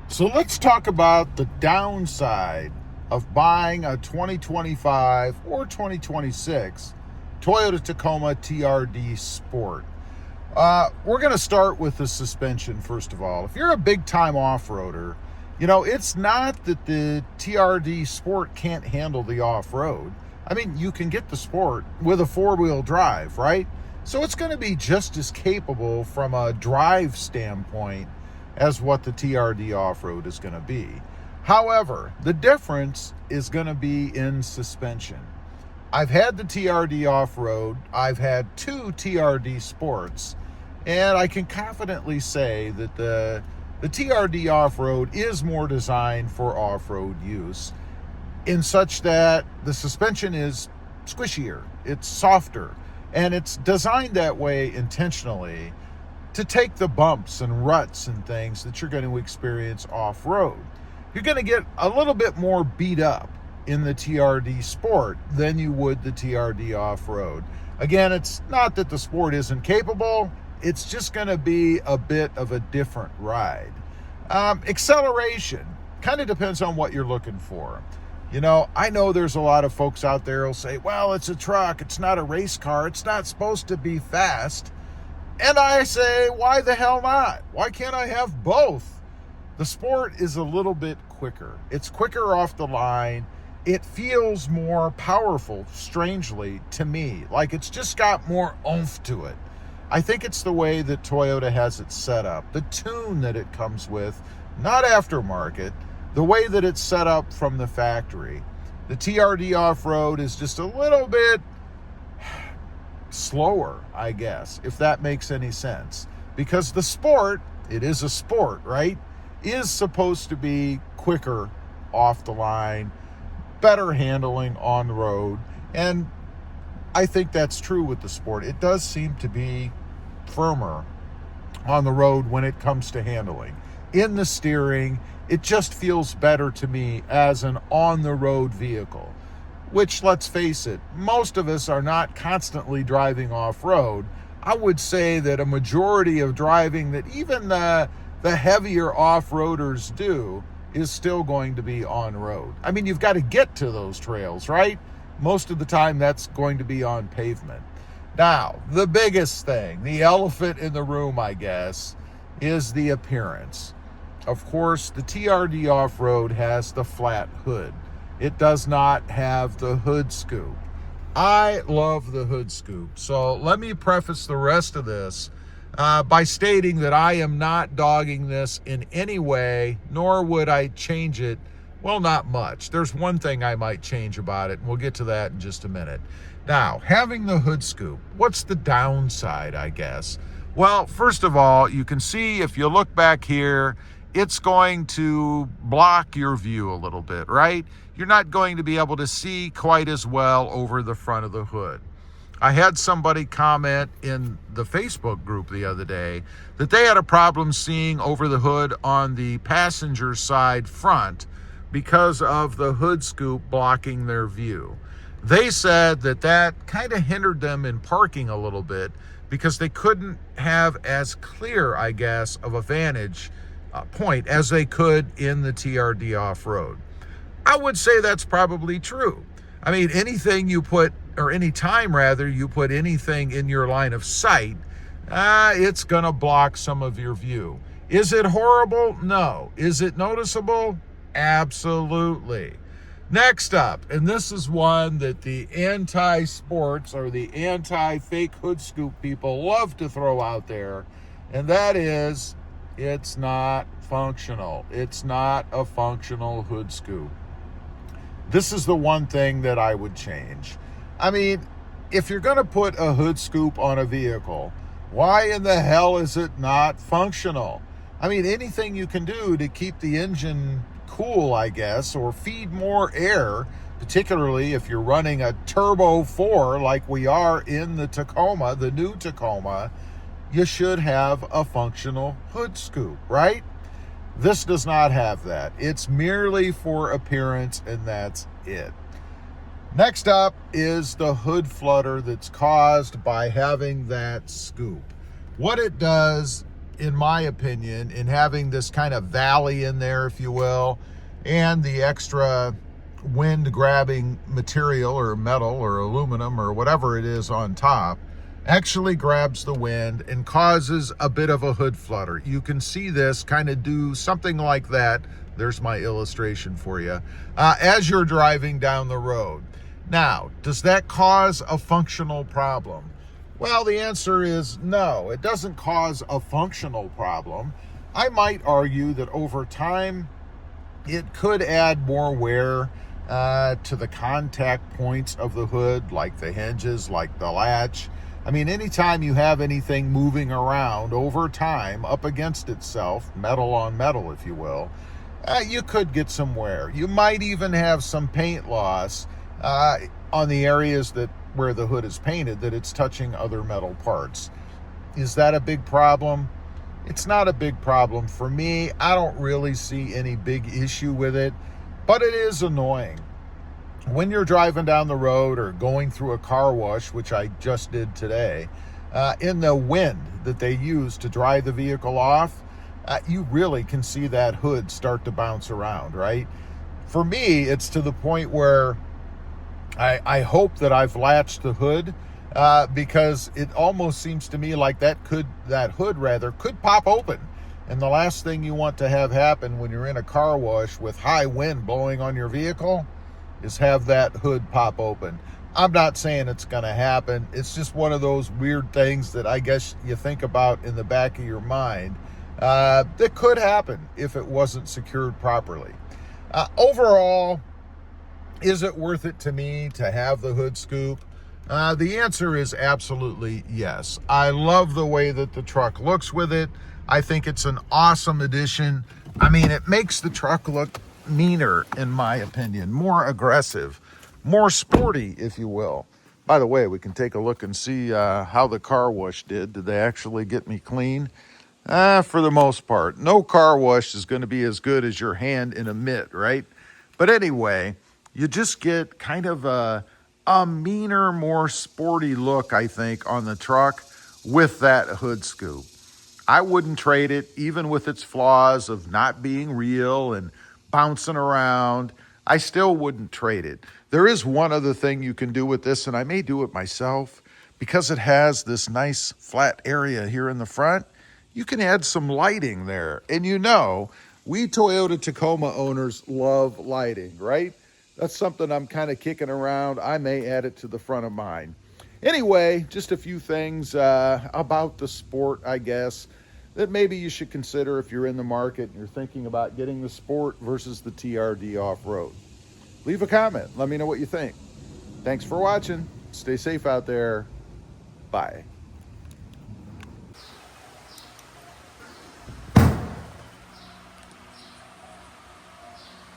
So let's talk about the downside of buying a 2025 or 2026 Toyota Tacoma TRD Sport. We're going to start with the suspension first of all. If you're a big time off-roader, it's not that the TRD Sport can't handle the off-road. I mean, you can get the Sport with a four-wheel drive, right? So it's going to be just as capable from a drive standpoint as what the TRD Off-Road is going to be. However, the difference is going to be in suspension. I've had the TRD Off-Road, I've had two TRD Sports, and I can confidently say that the TRD Off-Road is more designed for off-road use in such that the suspension is squishier, it's softer, and it's designed that way intentionally to take the bumps and ruts and things that you're going to experience off-road. You're going to get a little bit more beat up in the TRD Sport than you would the TRD Off-Road. Again, it's not that the Sport isn't capable, it's just going to be a bit of a different ride. Acceleration kind of depends on what you're looking for. I know there's a lot of folks out there who'll say, well, it's a truck, it's not a race car, it's not supposed to be fast. And I say, why the hell not? Why can't I have both? The Sport is a little bit quicker. It's quicker off the line. It feels more powerful, strangely, to me. Like it's just got more oomph to it. I think it's the way that Toyota has it set up, the tune that it comes with, not aftermarket, the way that it's set up from the factory. The TRD Off-Road is just a little bit slower, I guess, if that makes any sense. Because the Sport, it is a Sport, right, is supposed to be quicker off the line, better handling on the road. And I think that's true with the Sport. It does seem to be firmer on the road when it comes to handling. In the steering, it just feels better to me as an on-the-road vehicle. Which, let's face it, most of us are not constantly driving off-road. I would say that a majority of driving that even the heavier off-roaders do is still going to be on-road. I mean, you've got to get to those trails, right? Most of the time, that's going to be on pavement. Now, the biggest thing, the elephant in the room, I guess, is the appearance. Of course, the TRD Off-Road has the flat hood. It does not have the hood scoop. I love the hood scoop. So let me preface the rest of this by stating that I am not dogging this in any way, nor would I change it. Well, not much. There's one thing I might change about it, and we'll get to that in just a minute. Now, having the hood scoop, what's the downside, I guess? Well, first of all, you can see if you look back here, it's going to block your view a little bit, right? You're not going to be able to see quite as well over the front of the hood. I had somebody comment in the Facebook group the other day that they had a problem seeing over the hood on the passenger side front because of the hood scoop blocking their view. They said that kind of hindered them in parking a little bit because they couldn't have as clear, I guess, of a vantage point as they could in the TRD Off-Road. I would say that's probably true. I mean, anything you put, or any time rather, you put anything in your line of sight, it's gonna block some of your view. Is it horrible? No. Is it noticeable? Absolutely. Next up, and this is one that the anti-sports or the anti-fake hood scoop people love to throw out there, and that is, it's not functional. It's not a functional hood scoop. This is the one thing that I would change. I mean, if you're going to put a hood scoop on a vehicle, why in the hell is it not functional? I mean, anything you can do to keep the engine cool, I guess, or feed more air, particularly if you're running a Turbo 4 like we are in the Tacoma, the new Tacoma, you should have a functional hood scoop, right? This does not have that. It's merely for appearance, and that's it. Next up is the hood flutter that's caused by having that scoop. What it does in my opinion, in having this kind of valley in there, if you will, and the extra wind grabbing material or metal or aluminum or whatever it is on top actually grabs the wind and causes a bit of a hood flutter. You can see this kind of do something like that. There's my illustration for you. As you're driving down the road. Now, does that cause a functional problem? Well, the answer is no. It doesn't cause a functional problem. I might argue that over time, it could add more wear to the contact points of the hood, like the hinges, like the latch. I mean, anytime you have anything moving around over time up against itself, metal on metal, if you will, you could get some wear. You might even have some paint loss on the areas where the hood is painted, that it's touching other metal parts. Is that a big problem? It's not a big problem for me. I don't really see any big issue with it, but it is annoying. When you're driving down the road or going through a car wash, which I just did today, in the wind that they use to dry the vehicle off, you really can see that hood start to bounce around, right? For me, it's to the point where I hope that I've latched the hood, because it almost seems to me like that hood could pop open. And the last thing you want to have happen when you're in a car wash with high wind blowing on your vehicle is have that hood pop open. I'm not saying it's going to happen. It's just one of those weird things that I guess you think about in the back of your mind that could happen if it wasn't secured properly. Overall, is it worth it to me to have the hood scoop? The answer is absolutely yes. I love the way that the truck looks with it. I think it's an awesome addition. I mean, it makes the truck look meaner, in my opinion, more aggressive, more sporty, if you will. By the way, we can take a look and see how the car wash did. Did they actually get me clean? For the most part. No car wash is going to be as good as your hand in a mitt, right? But anyway, you just get kind of a meaner, more sporty look, I think, on the truck with that hood scoop. I wouldn't trade it, even with its flaws of not being real and bouncing around. I still wouldn't trade it. There is one other thing you can do with this, and I may do it myself, because it has this nice flat area here in the front. You can add some lighting there. And you know, we Toyota Tacoma owners love lighting, right? That's something I'm kind of kicking around. I may add it to the front of mine. Anyway, just a few things about the Sport, I guess, that maybe you should consider if you're in the market and you're thinking about getting the Sport versus the TRD Off-Road. Leave a comment. Let me know what you think. Thanks for watching. Stay safe out there. Bye.